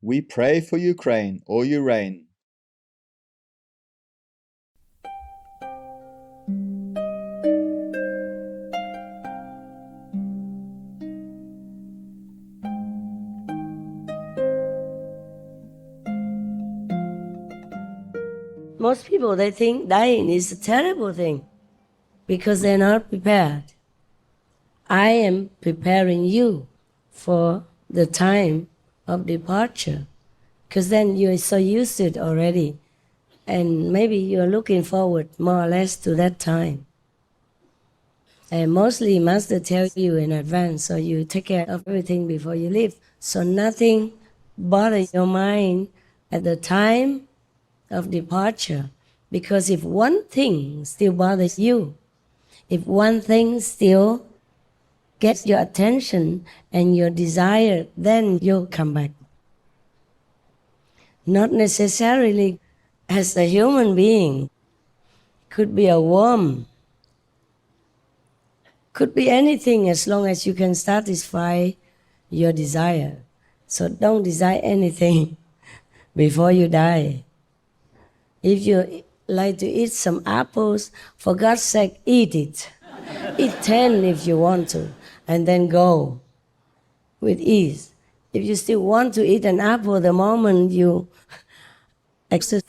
We pray for Ukraine or Ukraine. Most people, they think dying is a terrible thing because they're not prepared. I am preparing you for the time of departure because then you're so used to it already, and maybe you're looking forward more or less to that time. And mostly Master tells you in advance, so you take care of everything before you leave. So nothing bothers your mind at the time of departure. Because if one thing still bothers you, if one thing still gets your attention and your desire, then you'll come back. Not necessarily as a human being. Could be a worm. Could be anything as long as you can satisfy your desire. So don't desire anything before you die. If you like to eat some apples, for God's sake, eat it. Eat 10 if you want to, and then go with ease. If you still want to eat an apple the moment you exit,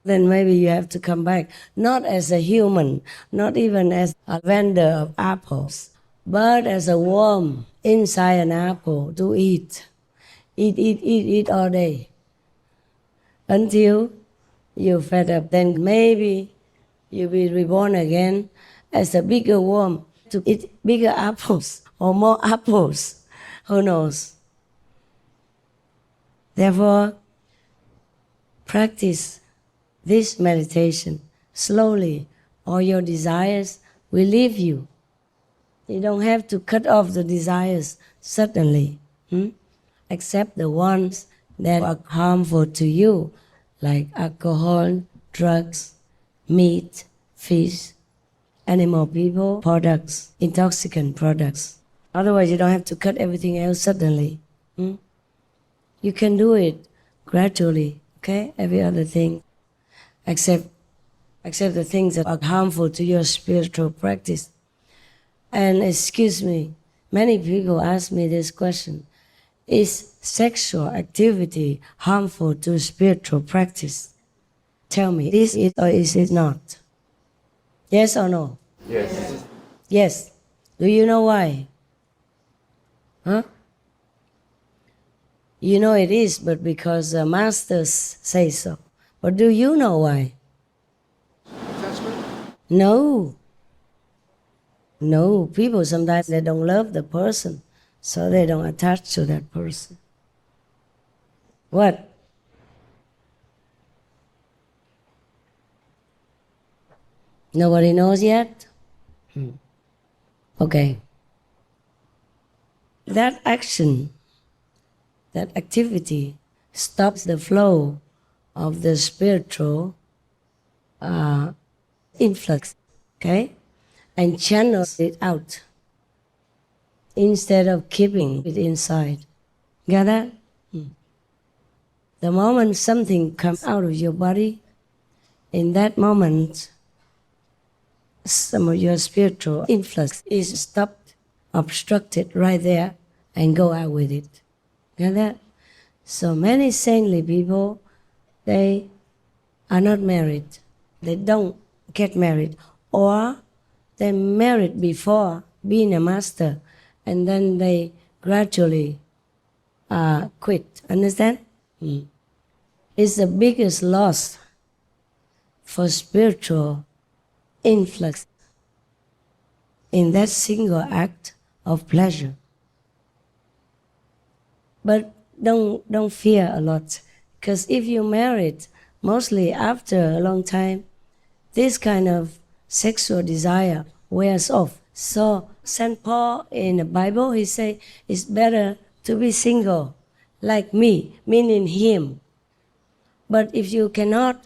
then maybe you have to come back, not as a human, not even as a vendor of apples, but as a worm inside an apple to eat. Eat all day until you're fed up. Then maybe you'll be reborn again as a bigger worm to eat bigger apples or more apples. Who knows? Therefore, practice this meditation slowly, or your desires will leave you. You don't have to cut off the desires suddenly, except the ones that are harmful to you, like alcohol, drugs, meat, fish, animal people, products, intoxicant products. Otherwise, you don't have to cut everything else suddenly. You can do it gradually, okay? Every other thing, except the things that are harmful to your spiritual practice. And excuse me, many people ask me this question: is sexual activity harmful to spiritual practice? Tell me, is it or is it not? Yes or no? Yes. Yes. Do you know why? Huh? You know it is, but because the masters say so. But do you know why? Attachment? No. No. People sometimes they don't love the person, so they don't attach to that person. What? Nobody knows yet? Okay. That action, that activity stops the flow of the spiritual influx, okay? And channels it out instead of keeping it inside. Got that? The moment something comes out of your body, in that moment, some of your spiritual influx is stopped, obstructed right there, and go out with it. Got that? So many saintly people, they are not married. They don't get married. Or they married before being a master, and then they gradually quit. Understand? It's the biggest loss for spiritual influx in that single act of pleasure. But don't fear a lot, because if you married, mostly after a long time, this kind of sexual desire wears off. So St. Paul in the Bible, he say it's better to be single, like me, meaning him. But if you cannot,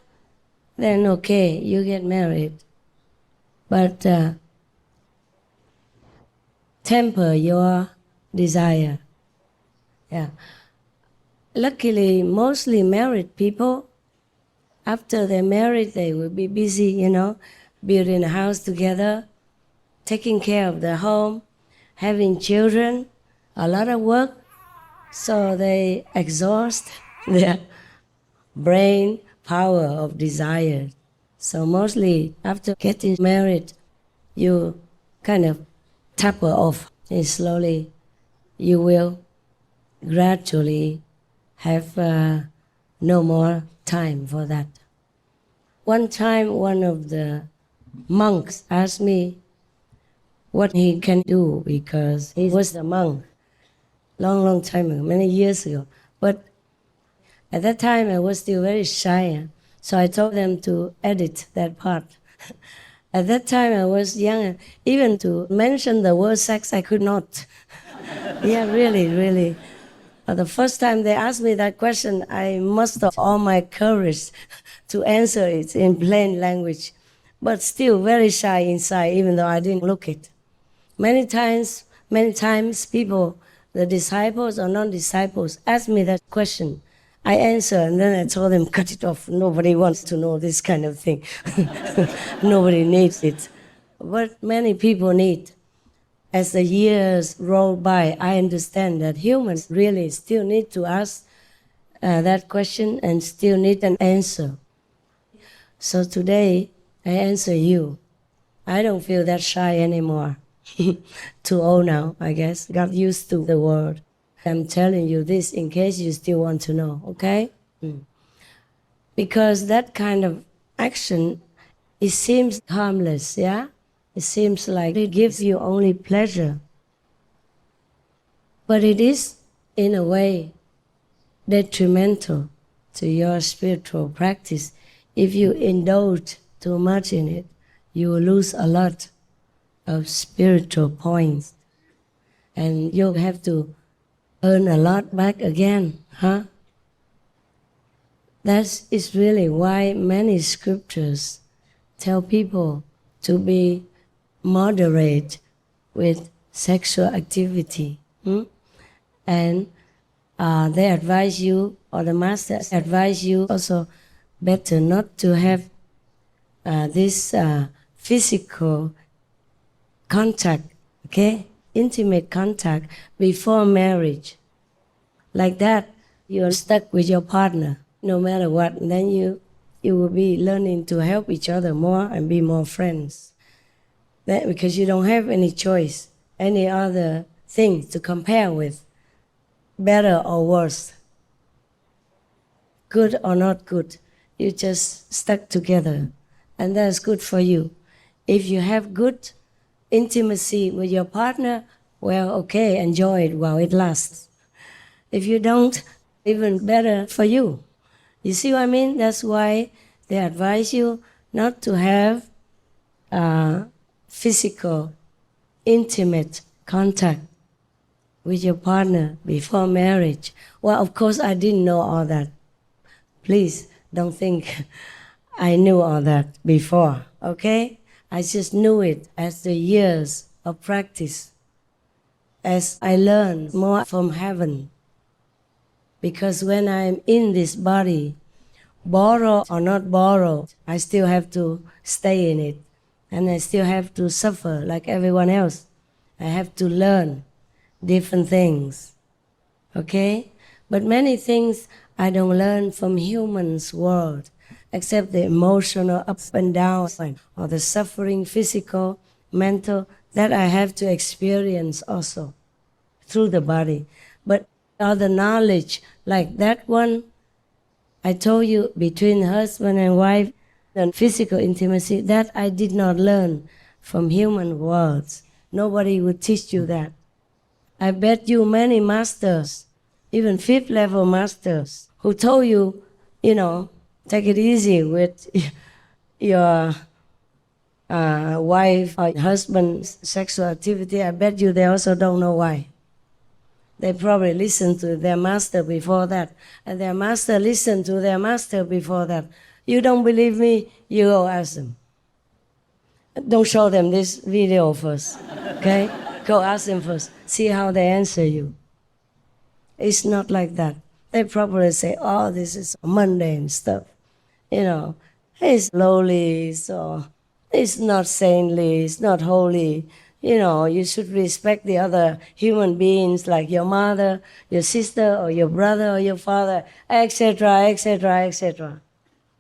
then okay, you get married. But temper your desire. Yeah. Luckily, mostly married people, after they're married, they will be busy, building a house together, taking care of their home, having children, a lot of work. So they exhaust their brain power of desire. So mostly after getting married, you kind of taper off, and slowly you will gradually have no more time for that. One time, one of the monks asked me what he can do because he was a monk long time ago, many years ago. But at that time, I was still very shy, so I told them to edit that part. At that time, I was young. Even to mention the word sex, I could not. Yeah, really, really. The first time they asked me that question, I mustered all my courage to answer it in plain language, but still very shy inside, even though I didn't look it. Many times, people, the disciples or non-disciples, ask me that question. I answer, and then I told them, cut it off. Nobody wants to know this kind of thing. Nobody needs it. But many people need. As the years roll by, I understand that humans really still need to ask that question and still need an answer. So today, I answer you. I don't feel that shy anymore. Too old now, I guess. Got used to the word. I'm telling you this in case you still want to know, okay? Because that kind of action, it seems harmless, yeah? It seems like it gives you only pleasure. But it is, in a way, detrimental to your spiritual practice. If you indulge too much in it, you will lose a lot of spiritual points. And you'll have to earn a lot back again, huh? That is really why many scriptures tell people to be moderate with sexual activity. And they advise you, or the masters advise you also, better not to have this physical contact, okay? Intimate contact before marriage. Like that, you're stuck with your partner no matter what. And then you will be learning to help each other more and be more friends. Because you don't have any choice, any other thing to compare with, better or worse, good or not good. You just stuck together, and that's good for you. If you have good intimacy with your partner, well, okay, enjoy it while it lasts. If you don't, even better for you. You see what I mean? That's why they advise you not to have physical, intimate contact with your partner before marriage. Well, of course, I didn't know all that. Please don't think I knew all that before, okay? I just knew it as the years of practice, as I learned more from heaven. Because when I'm in this body, borrow or not borrow, I still have to stay in it. And I still have to suffer like everyone else. I have to learn different things, okay? But many things I don't learn from humans' world, except the emotional ups and downs, or the suffering, physical, mental, that I have to experience also through the body. But other knowledge, like that one, I told you, between husband and wife, and physical intimacy, that I did not learn from human worlds. Nobody would teach you that. I bet you many masters, even fifth level masters, who told you, take it easy with your wife or husband's sexual activity. I bet you they also don't know why. They probably listened to their master before that, and their master listened to their master before that. You don't believe me? You go ask them. Don't show them this video first, okay? Go ask them first. See how they answer you. It's not like that. They probably say, oh, this is mundane stuff. You know, it's lowly, so it's not saintly, it's not holy. You know, you should respect the other human beings like your mother, your sister, or your brother, or your father, etc., etc., etc.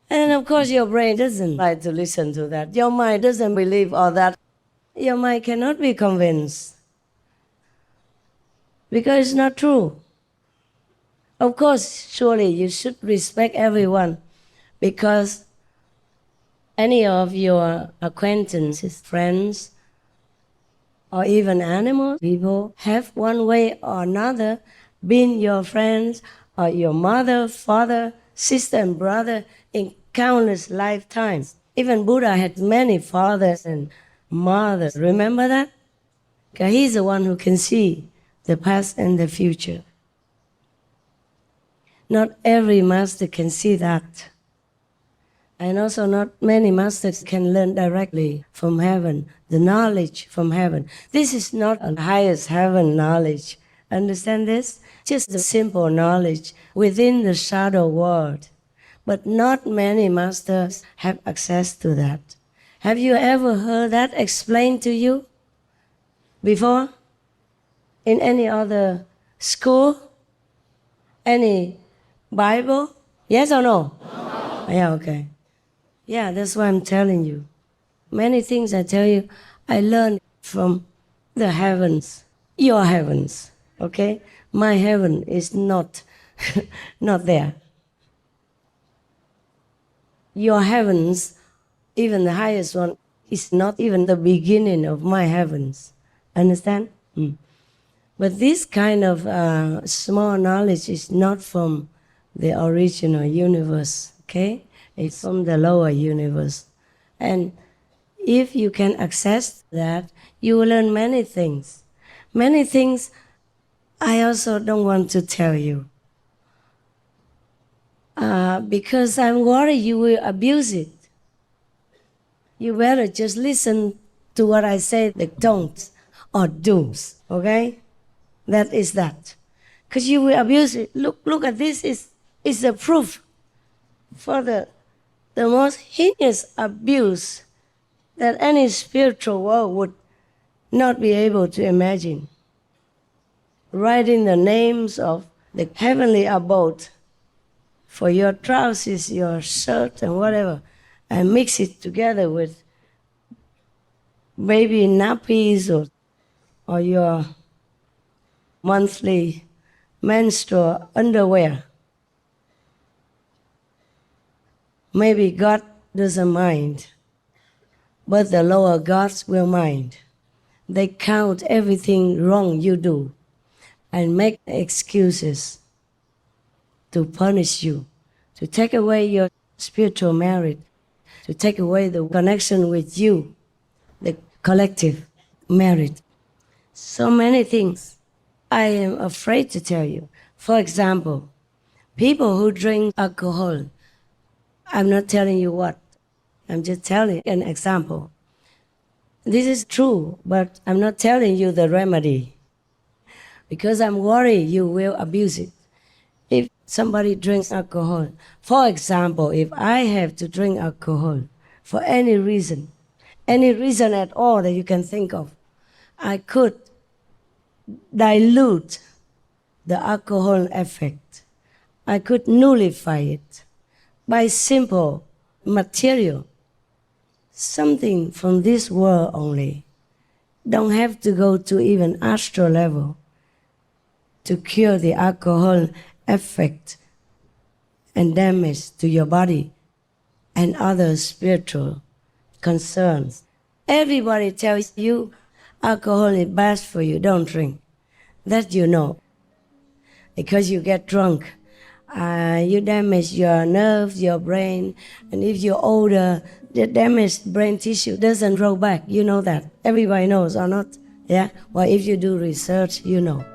And of course, your brain doesn't like to listen to that. Your mind doesn't believe all that. Your mind cannot be convinced because it's not true. Of course, surely you should respect everyone because any of your acquaintances, friends, or even animals, people have one way or another been your friends or your mother, father, sister, and brother in countless lifetimes. Even Buddha had many fathers and mothers. Remember that? Because he's the one who can see the past and the future. Not every master can see that. And also not many masters can learn directly from heaven, the knowledge from heaven. This is not the highest heaven knowledge. Understand this? Just the simple knowledge within the shadow world. But not many masters have access to that. Have you ever heard that explained to you before? In any other school? Any Bible? Yes or no? Yeah, okay. Yeah, that's why I'm telling you. Many things I tell you, I learned from the heavens, your heavens, okay? My heaven is not, not there. Your heavens, even the highest one, is not even the beginning of my heavens. Understand? But this kind of small knowledge is not from the original universe, okay? It's from the lower universe. And if you can access that, you will learn many things. Many things I also don't want to tell you. Because I'm worried you will abuse it. You better just listen to what I say, the don'ts or do's, okay? That is that. Because you will abuse it. Look at this, is the proof for the most heinous abuse that any spiritual world would not be able to imagine. Writing the names of the heavenly abode for your trousers, your shirt, and whatever, and mix it together with baby nappies or your monthly menstrual underwear. Maybe God doesn't mind, but the lower gods will mind. They count everything wrong you do and make excuses to punish you, to take away your spiritual merit, to take away the connection with you, the collective merit. So many things I am afraid to tell you. For example, people who drink alcohol, I'm not telling you what, I'm just telling an example. This is true, but I'm not telling you the remedy because I'm worried you will abuse it. If somebody drinks alcohol, for example, if I have to drink alcohol for any reason at all that you can think of, I could dilute the alcohol effect. I could nullify it by simple material, something from this world only. Don't have to go to even astral level to cure the alcohol effect and damage to your body and other spiritual concerns. Everybody tells you alcohol is bad for you, don't drink. That you know. Because you get drunk, you damage your nerves, your brain, and if you're older, the damaged brain tissue doesn't grow back. You know that. Everybody knows or not? Yeah? Well, if you do research, you know.